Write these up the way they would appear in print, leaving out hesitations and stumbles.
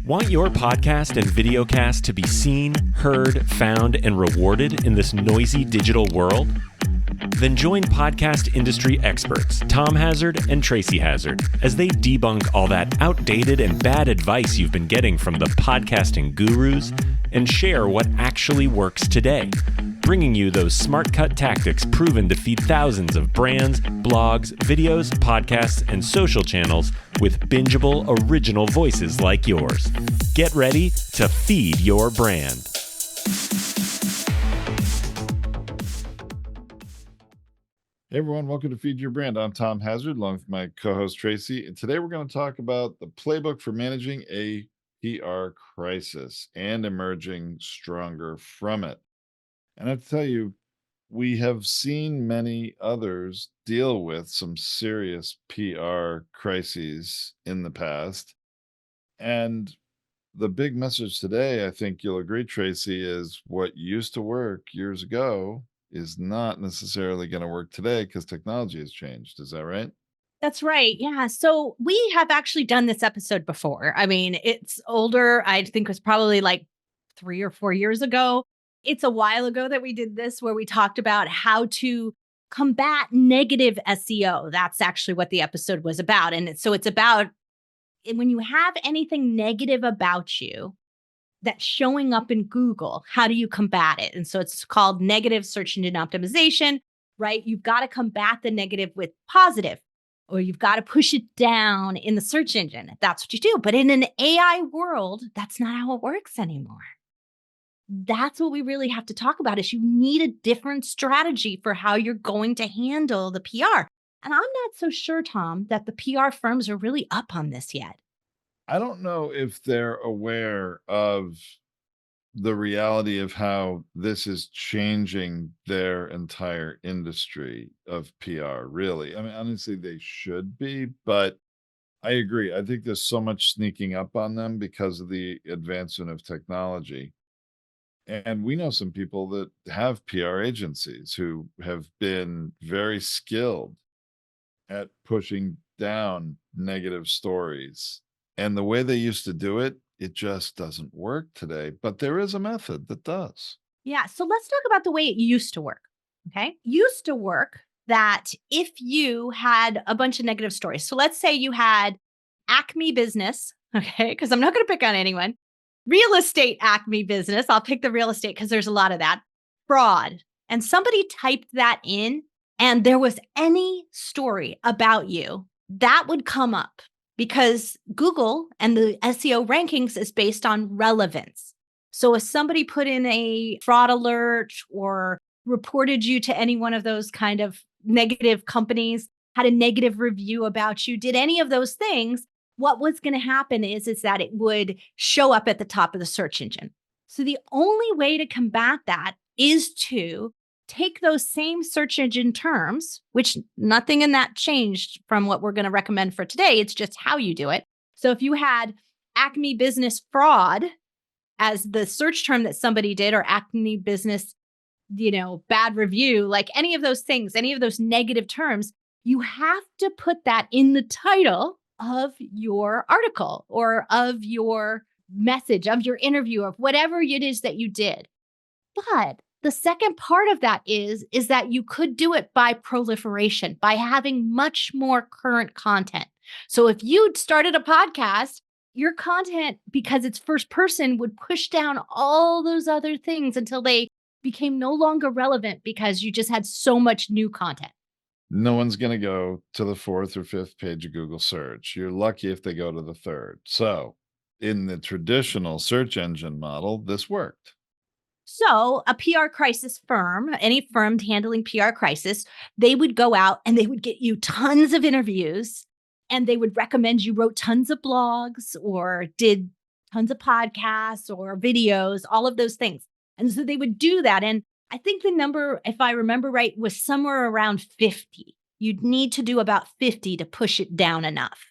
Want your podcast and videocast to be seen, heard, found, and rewarded in this noisy digital world? Then join podcast industry experts Tom Hazard and Tracy Hazard as they debunk all that outdated and bad advice you've been getting from the podcasting gurus and share what actually works today, bringing you those smart cut tactics proven to feed thousands of brands, blogs, videos, podcasts, and social channels with bingeable original voices like yours. Get ready to feed your brand. Hey everyone, welcome to Feed Your Brand. I'm Tom Hazard along with my co-host Tracy, and today we're going to talk about the playbook for managing a PR crisis and emerging stronger from it. And I have to tell you, we have seen many others deal with some serious PR crises in the past. And the big message today, I think you'll agree, Tracy, is what used to work years ago is not necessarily going to work today because technology has changed. Is that right? That's right. Yeah. So we have actually done this episode before. I mean, it's older. I think it was probably like 3 or 4 years ago. It's a while ago that we did this where we talked about how to combat negative SEO. That's actually what the episode was about. And so it's about when you have anything negative about you that's showing up in Google, how do you combat it? And so it's called negative search engine optimization, right? You've got to combat the negative with positive, or you've got to push it down in the search engine. That's what you do. But in an AI world, that's not how it works anymore. That's what we really have to talk about is you need a different strategy for how you're going to handle the PR. And I'm not so sure, Tom, that the PR firms are really up on this yet. I don't know if they're aware of the reality of how this is changing their entire industry of PR, really. I mean, honestly, they should be, but I agree. I think there's so much sneaking up on them because of the advancement of technology. And we know some people that have PR agencies who have been very skilled at pushing down negative stories. And the way they used to do it, it just doesn't work today. But there is a method that does. Yeah. So let's talk about the way it used to work. Okay. Used to work that if you had a bunch of negative stories. So let's say you had Acme Business. Okay. Because I'm not going to pick on anyone. Real estate Acme Business. I'll pick the real estate because there's a lot of that. Fraud. And somebody typed that in and there was any story about you that would come up because Google and the SEO rankings is based on relevance. So if somebody put in a fraud alert or reported you to any one of those kind of negative companies, had a negative review about you, did any of those things, what was going to happen is that it would show up at the top of the search engine. So the only way to combat that is to take those same search engine terms, which nothing in that changed from what we're going to recommend for today. It's just how you do it. So if you had Acme Business Fraud as the search term that somebody did, or Acme Business, bad review, like any of those things, any of those negative terms, you have to put that in the title of your article or of your message, of your interview, of whatever it is that you did. But the second part of that is that you could do it by proliferation, by having much more current content. So if you'd started a podcast, your content, because it's first person, would push down all those other things until they became no longer relevant because you just had so much new content. No one's going to go to the 4th or 5th page of Google search. You're lucky if they go to the 3rd. So in the traditional search engine model, this worked. So a PR crisis firm, any firm handling PR crisis, they would go out and they would get you tons of interviews and they would recommend you wrote tons of blogs or did tons of podcasts or videos, all of those things. And so they would do that. And I think the number, if I remember right, was somewhere around 50. You'd need to do about 50 to push it down enough.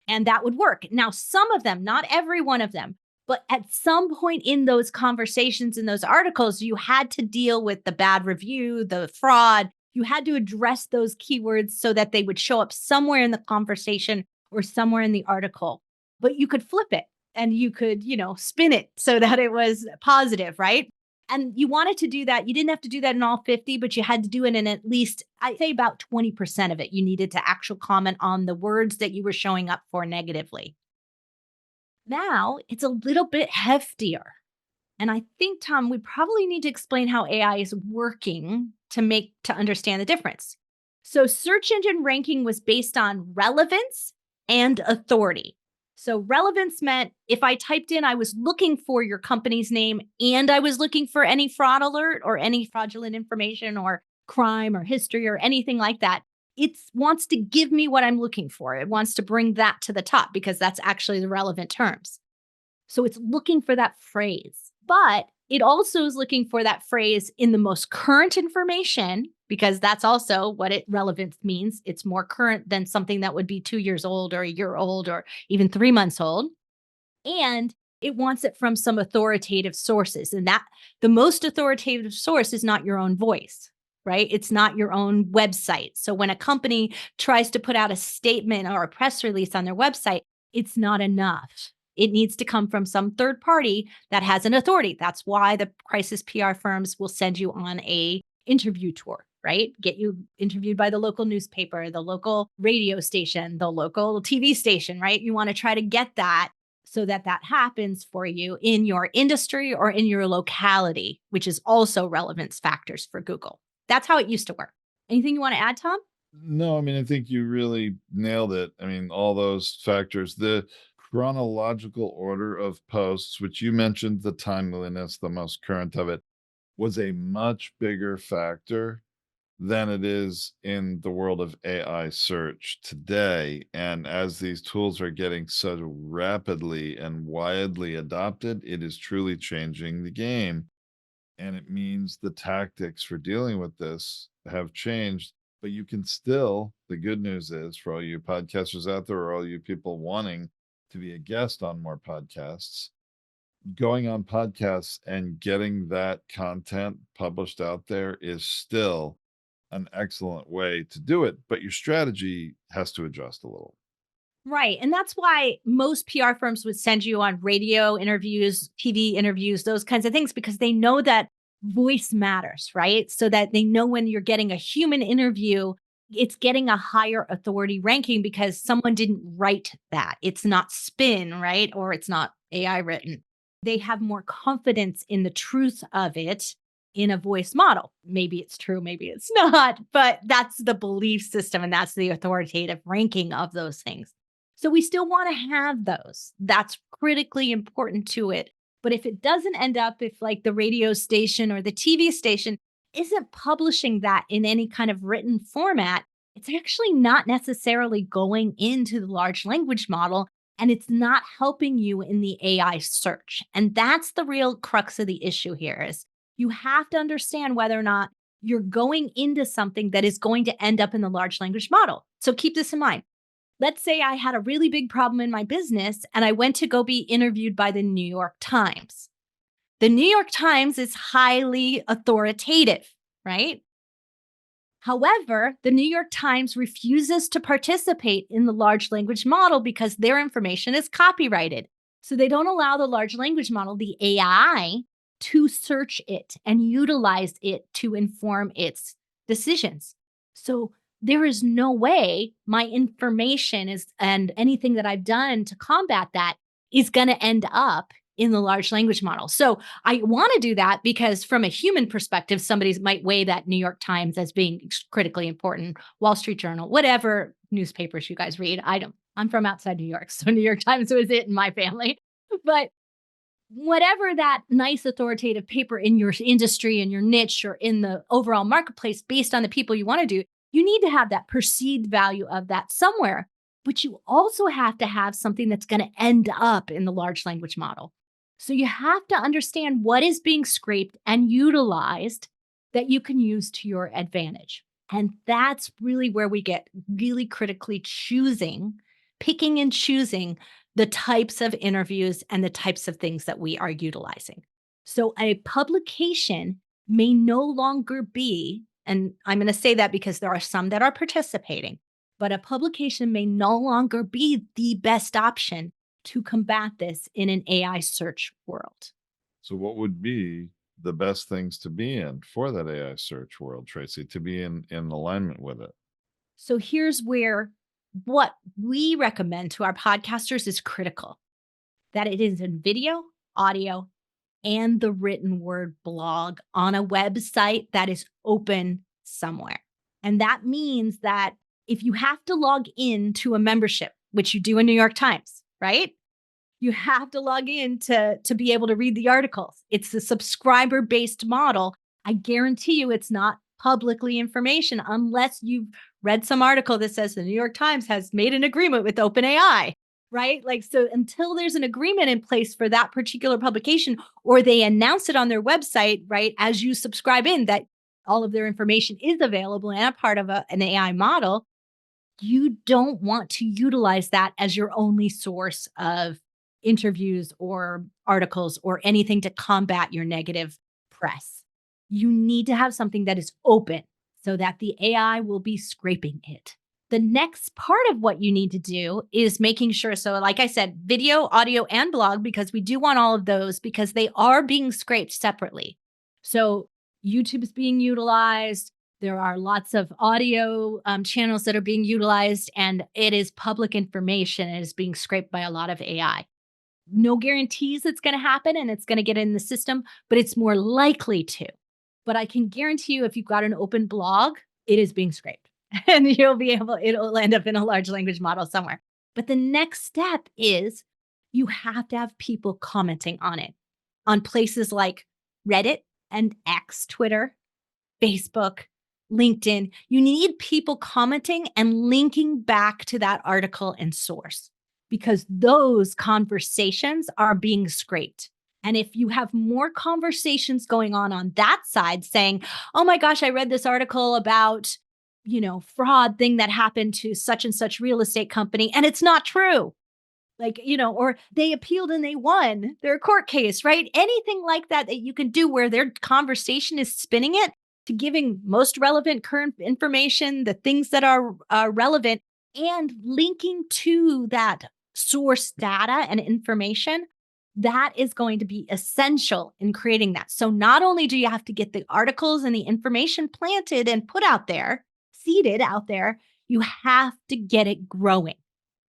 And that would work. Now, some of them, not every one of them, but at some point in those conversations, in those articles, you had to deal with the bad review, the fraud. You had to address those keywords so that they would show up somewhere in the conversation or somewhere in the article. But you could flip it. and you could, spin it so that it was positive, right? And you wanted to do that. You didn't have to do that in all 50, but you had to do it in at least, I'd say about 20% of it. You needed to actual comment on the words that you were showing up for negatively. Now it's a little bit heftier. And I think, Tom, we probably need to explain how AI is working to understand the difference. So search engine ranking was based on relevance and authority. So relevance meant if I typed in, I was looking for your company's name and I was looking for any fraud alert or any fraudulent information or crime or history or anything like that. It wants to give me what I'm looking for. It wants to bring that to the top because that's actually the relevant terms. So it's looking for that phrase, but it also is looking for that phrase in the most current information because that's also what relevance means. It's more current than something that would be 2 years old or a year old or even 3 months old. And it wants it from some authoritative sources. And that the most authoritative source is not your own voice, right? It's not your own website. So when a company tries to put out a statement or a press release on their website, it's not enough. It needs to come from some third party that has an authority. That's why the crisis PR firms will send you on a interview tour, right? Get you interviewed by the local newspaper, the local radio station, the local TV station, right? You want to try to get that so that happens for you in your industry or in your locality, which is also relevance factors for Google. That's how it used to work. Anything you want to add, Tom? No, I mean, I think you really nailed it. I mean, all those factors, the chronological order of posts, which you mentioned, the timeliness, the most current of it, was a much bigger factor than it is in the world of AI search today. And as these tools are getting so rapidly and widely adopted, it is truly changing the game. And it means the tactics for dealing with this have changed. But you can still, the good news is for all you podcasters out there, or all you people wanting to be a guest on more podcasts, going on podcasts and getting that content published out there is still an excellent way to do it, but your strategy has to adjust a little. Right. And that's why most PR firms would send you on radio interviews, TV interviews, those kinds of things, because they know that voice matters, right? So that they know when you're getting a human interview, it's getting a higher authority ranking because someone didn't write that. It's not spin, right? Or it's not AI written. They have more confidence in the truth of it in a voice model. Maybe it's true, maybe it's not, but that's the belief system and that's the authoritative ranking of those things. So we still want to have those. That's critically important to it. But if it doesn't end up, if like the radio station or the TV station isn't publishing that in any kind of written format, it's actually not necessarily going into the large language model and it's not helping you in the AI search. And that's the real crux of the issue here is you have to understand whether or not you're going into something that is going to end up in the large language model. So keep this in mind. Let's say I had a really big problem in my business and I went to go be interviewed by the New York Times. The New York Times is highly authoritative, right? However, the New York Times refuses to participate in the large language model because their information is copyrighted. So they don't allow the large language model, the AI, to search it and utilize it to inform its decisions. So there is no way my information is and anything that I've done to combat that is going to end up in the large language model. So I want to do that because from a human perspective, somebody might weigh that New York Times as being critically important, Wall Street Journal, whatever newspapers you guys read. I'm from outside New York, so New York Times was it in my family. But whatever that nice authoritative paper in your industry, in your niche, or in the overall marketplace, based on the people you want to do, you need to have that perceived value of that somewhere. But you also have to have something that's going to end up in the large language model. So you have to understand what is being scraped and utilized that you can use to your advantage. And that's really where we get really critically picking and choosing the types of interviews and the types of things that we are utilizing. So a publication may no longer be, and I'm going to say that because there are some that are participating, but a publication may no longer be the best option to combat this in an AI search world. So what would be the best things to be in for that AI search world, Tracy, to be in alignment with it? So here's where what we recommend to our podcasters is critical, that it is in video, audio, and the written word blog on a website that is open somewhere. And that means that if you have to log in to a membership, which you do in New York Times, right? You have to log in to be able to read the articles. It's a subscriber-based model. I guarantee you it's not publicly information unless you've read some article that says the New York Times has made an agreement with OpenAI, right? Like, so until there's an agreement in place for that particular publication, or they announce it on their website, right, as you subscribe in, that all of their information is available and a part of an AI model, you don't want to utilize that as your only source of interviews or articles or anything to combat your negative press. You need to have something that is open so that the AI will be scraping it. The next part of what you need to do is making sure. So, like I said, video, audio, and blog, because we do want all of those because they are being scraped separately. So, YouTube is being utilized. There are lots of audio channels that are being utilized, and it is public information. It is being scraped by a lot of AI. No guarantees it's going to happen and it's going to get in the system, but it's more likely to. But I can guarantee you, if you've got an open blog, it is being scraped and it'll end up in a large language model somewhere. But the next step is you have to have people commenting on it on places like Reddit and X, Twitter, Facebook, LinkedIn. You need people commenting and linking back to that article and source because those conversations are being scraped. And if you have more conversations going on that side saying, oh my gosh, I read this article about, fraud thing that happened to such and such real estate company, and it's not true. Like, or they appealed and they won their court case, right? Anything like that you can do where their conversation is spinning it to giving most relevant current information, the things that are relevant, and linking to that source data and information, that is going to be essential in creating that. So not only do you have to get the articles and the information planted and put out there, seeded out there, you have to get it growing.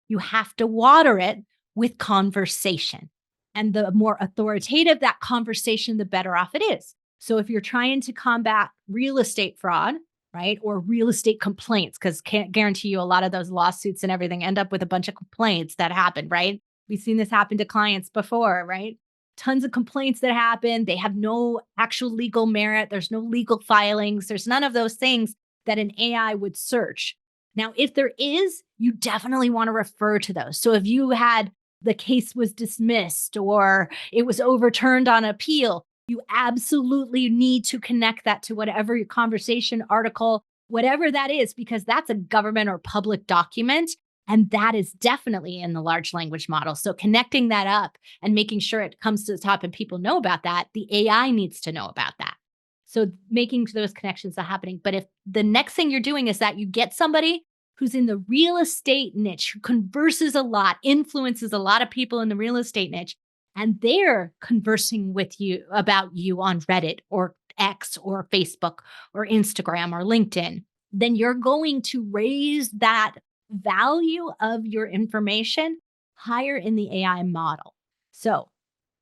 You have to water it with conversation. And the more authoritative that conversation, the better off it is. So if you're trying to combat real estate fraud, right, or real estate complaints, because can't guarantee you a lot of those lawsuits and everything end up with a bunch of complaints that happen, right? We've seen this happen to clients before, right? Tons of complaints that happen. They have no actual legal merit. There's no legal filings. There's none of those things that an AI would search. Now, if there is, you definitely want to refer to those. So if you had the case was dismissed or it was overturned on appeal, you absolutely need to connect that to whatever your conversation, article, whatever that is, because that's a government or public document. And that is definitely in the large language model. So connecting that up and making sure it comes to the top and people know about that, the AI needs to know about that. So making those connections are happening. But if the next thing you're doing is that you get somebody who's in the real estate niche, who converses a lot, influences a lot of people in the real estate niche, and they're conversing with you about you on Reddit or X or Facebook or Instagram or LinkedIn, then you're going to raise that value of your information higher in the AI model. So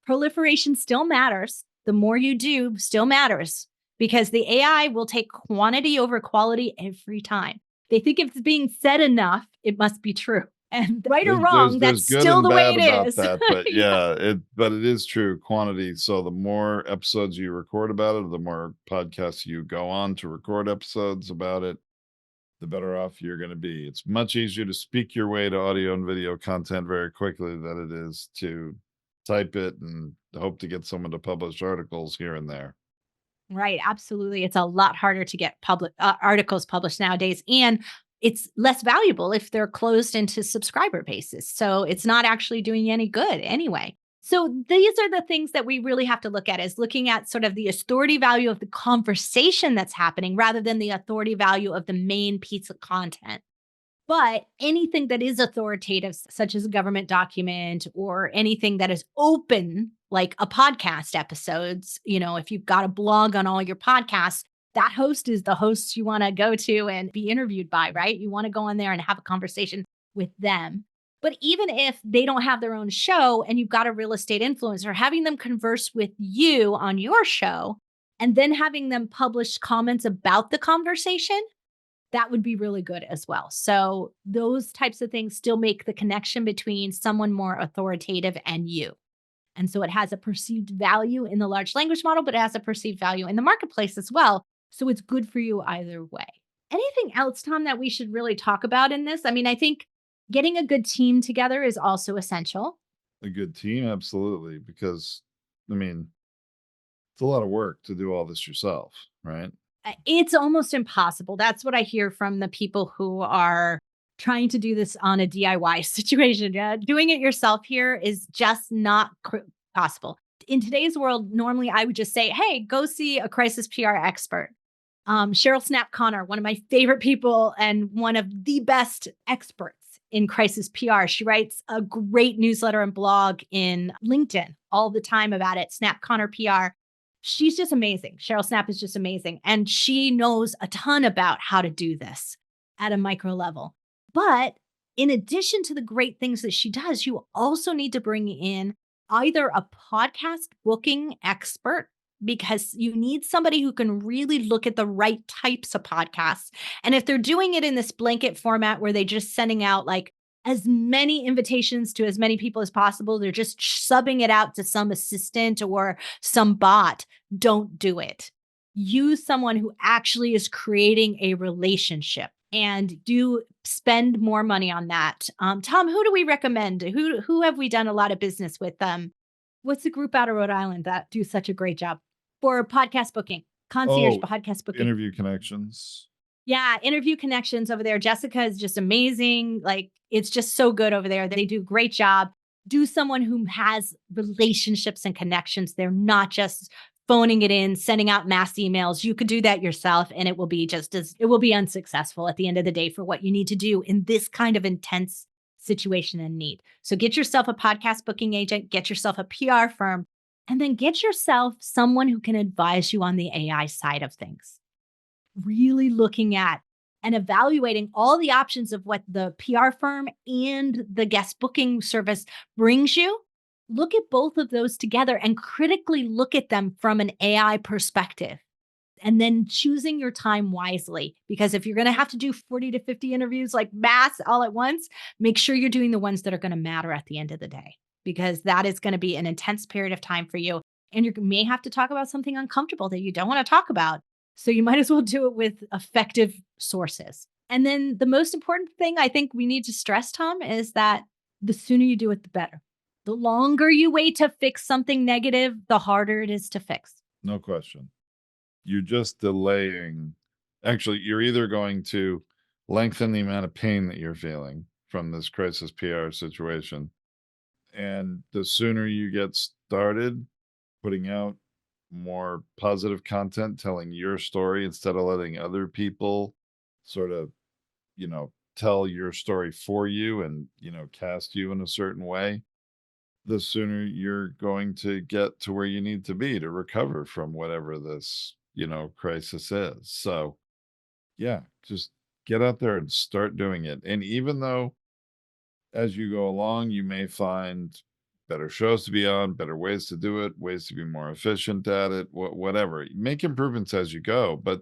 proliferation still matters. The more you do still matters because the AI will take quantity over quality every time. They think if it's being said enough, it must be true. And right or wrong, There's that's good still and the way bad it about is. that, but yeah, it is true quantity. So the more episodes you record about it, the more podcasts you go on to record episodes about it, the better off you're going to be. It's much easier to speak your way to audio and video content very quickly than it is to type it and hope to get someone to publish articles here and there. Right, absolutely. It's a lot harder to get public articles published nowadays, and it's less valuable if they're closed into subscriber bases. So it's not actually doing any good anyway. So these are the things that we really have to look at, is looking at sort of the authority value of the conversation that's happening rather than the authority value of the main piece of content. But anything that is authoritative, such as a government document or anything that is open, like a podcast episodes, if you've got a blog on all your podcasts, that host is the host you want to go to and be interviewed by, right? You want to go on there and have a conversation with them. But even if they don't have their own show and you've got a real estate influencer, having them converse with you on your show and then having them publish comments about the conversation, that would be really good as well. So those types of things still make the connection between someone more authoritative and you. And so it has a perceived value in the large language model, but it has a perceived value in the marketplace as well. So it's good for you either way. Anything else, Tom, that we should really talk about in this? I mean, I think getting a good team together is also essential. A good team, absolutely, because I mean, it's a lot of work to do all this yourself, right? It's almost impossible. That's what I hear from the people who are trying to do this on a DIY situation. Doing it yourself here is just not possible. In today's world, normally I would just say, hey, go see a crisis PR expert. Cheryl Snap Connor, one of my favorite people and one of the best experts in crisis PR. She writes a great newsletter and blog in LinkedIn all the time about it, Snap Connor PR. She's just amazing. Cheryl Snap is just amazing. And she knows a ton about how to do this at a micro level. But in addition to the great things that she does, you also need to bring in either a podcast booking expert, because you need somebody who can really look at the right types of podcasts. And if they're doing it in this blanket format where they're just sending out like as many invitations to as many people as possible, they're just subbing it out to some assistant or some bot, don't do it. Use someone who actually is creating a relationship and do spend more money on that. Tom, who do we recommend? Who have we done a lot of business with? What's the group out of Rhode Island that do such a great job for podcast booking, concierge Oh, podcast booking? Interview Connections. Yeah, Interview Connections over there. Jessica is just amazing. Like, it's just so good over there. They do a great job. Do someone who has relationships and connections. They're not just phoning it in, sending out mass emails. You could do that yourself and it will be it will be unsuccessful at the end of the day for what you need to do in this kind of intense situation and need. So get yourself a podcast booking agent, get yourself a PR firm, and then get yourself someone who can advise you on the AI side of things. Really looking at and evaluating all the options of what the PR firm and the guest booking service brings you. Look at both of those together and critically look at them from an AI perspective. And then choosing your time wisely. Because if you're going to have to do 40 to 50 interviews like mass all at once, make sure you're doing the ones that are going to matter at the end of the day, because that is going to be an intense period of time for you. And you may have to talk about something uncomfortable that you don't want to talk about. So you might as well do it with effective sources. And then the most important thing I think we need to stress, Tom, is that the sooner you do it, the better. The longer you wait to fix something negative, the harder it is to fix. No question. You're just delaying. Actually, you're either going to lengthen the amount of pain that you're feeling from this crisis PR situation. And the sooner you get started putting out more positive content, telling your story instead of letting other people sort of, tell your story for you and, cast you in a certain way, the sooner you're going to get to where you need to be to recover from whatever this, crisis is. So, yeah, just get out there and start doing it. And even though as you go along, you may find better shows to be on, better ways to do it, ways to be more efficient at it, whatever. Make improvements as you go, but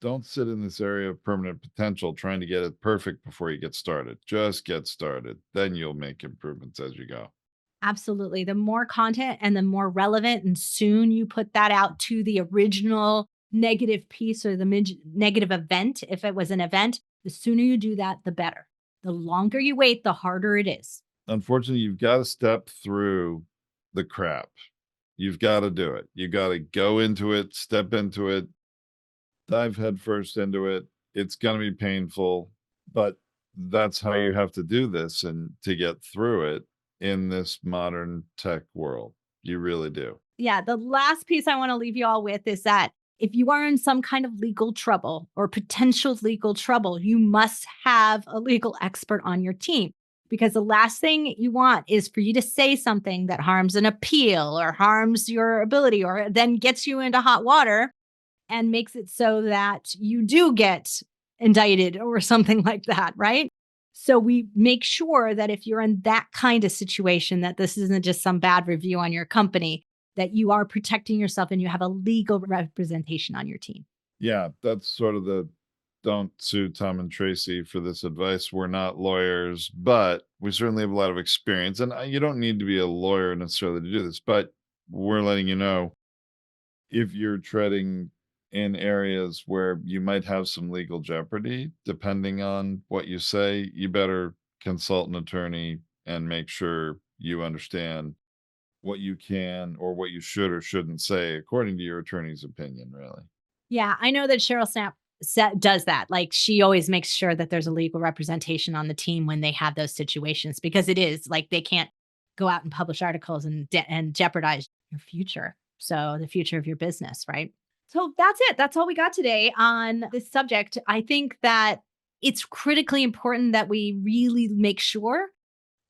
don't sit in this area of permanent potential trying to get it perfect before you get started. Just get started. Then you'll make improvements as you go. Absolutely. The more content and the more relevant, and soon you put that out to the original negative piece or the negative event, if it was an event, the sooner you do that, the better. The longer you wait, the harder it is. Unfortunately, you've got to step through the crap. You've got to do it. You got to go into it, step into it, dive headfirst into it. It's going to be painful, but that's how you have to do this and to get through it in this modern tech world. You really do. Yeah. The last piece I want to leave you all with is that If you are in some kind of legal trouble or potential legal trouble, you must have a legal expert on your team, because the last thing you want is for you to say something that harms an appeal or harms your ability or then gets you into hot water and makes it so that you do get indicted or something like that, right? So we make sure that if you're in that kind of situation, that this isn't just some bad review on your company, that you are protecting yourself and you have a legal representation on your team. Yeah, that's sort of the don't sue Tom and Tracy for this advice. We're not lawyers, but we certainly have a lot of experience. And you don't need to be a lawyer necessarily to do this, but we're letting you know if you're treading in areas where you might have some legal jeopardy, depending on what you say, you better consult an attorney and make sure you understand what you can or what you should or shouldn't say according to your attorney's opinion, really. Yeah, I know that Cheryl Snap does that. Like, she always makes sure that there's a legal representation on the team when they have those situations, because it is like they can't go out and publish articles and jeopardize your future. So the future of your business, right? So that's it. That's all we got today on this subject. I think that it's critically important that we really make sure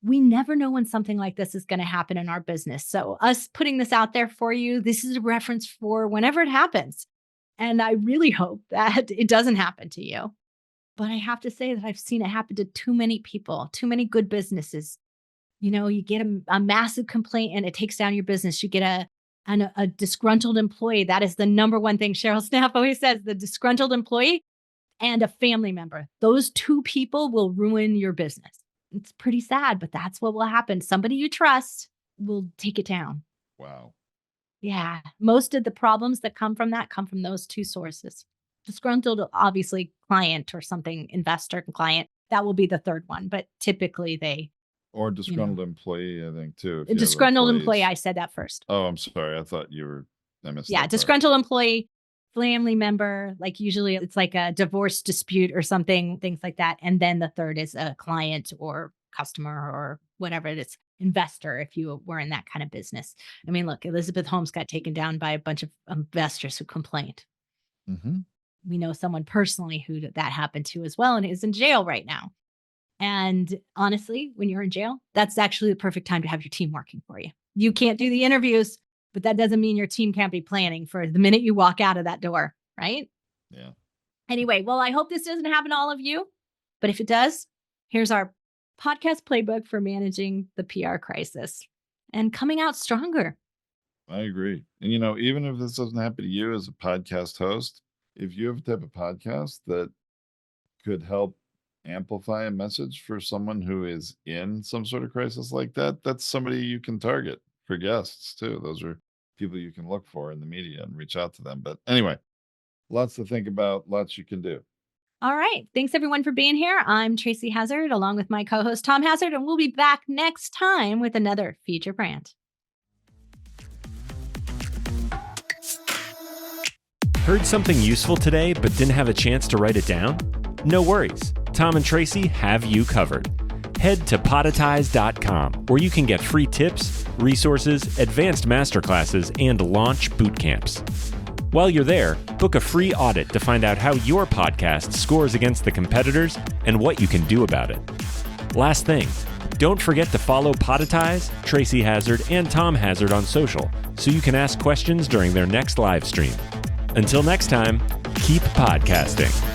we never know when something like this is going to happen in our business. So us putting this out there for you, this is a reference for whenever it happens. And I really hope that it doesn't happen to you. But I have to say that I've seen it happen to too many people, too many good businesses. You know, you get a massive complaint and it takes down your business. You get a disgruntled employee. That is the number one thing Cheryl Snapp always says, the disgruntled employee and a family member. Those two people will ruin your business. It's pretty sad, but that's what will happen. Somebody you trust will take it down. Wow. Yeah. Most of the problems that come from that come from those two sources. Disgruntled, obviously, client or something, investor client. That will be the third one. But typically Or disgruntled employee, I think, too. If a you have disgruntled employee, employees. I said that first. Oh, I'm sorry. I thought I missed that Yeah. part. Disgruntled employee, family member, like usually it's like a divorce dispute or something, things like that. And then the third is a client or customer or whatever it is, investor, if you were in that kind of business. I mean, look, Elizabeth Holmes got taken down by a bunch of investors who complained. Mm-hmm. We know someone personally who that happened to as well and is in jail right now. And honestly, when you're in jail, that's actually the perfect time to have your team working for you. You can't do the interviews, but that doesn't mean your team can't be planning for the minute you walk out of that door, right? Yeah. Anyway, well, I hope this doesn't happen to all of you. But if it does, here's our podcast playbook for managing the PR crisis and coming out stronger. I agree. And, even if this doesn't happen to you as a podcast host, if you have a type of podcast that could help amplify a message for someone who is in some sort of crisis like that, that's somebody you can target for guests too. Those are people you can look for in the media and reach out to them. But anyway, lots to think about, lots you can do. All right. Thanks everyone for being here. I'm Tracy Hazard along with my co-host Tom Hazard, and we'll be back next time with another feature brand. Heard something useful today but didn't have a chance to write it down? No worries. Tom and Tracy have you covered. Head to podetize.com where you can get free tips, resources, advanced masterclasses, and launch boot camps. While you're there, book a free audit to find out how your podcast scores against the competitors and what you can do about it. Last thing, don't forget to follow Podetize, Tracy Hazard, and Tom Hazard on social so you can ask questions during their next live stream. Until next time, keep podcasting.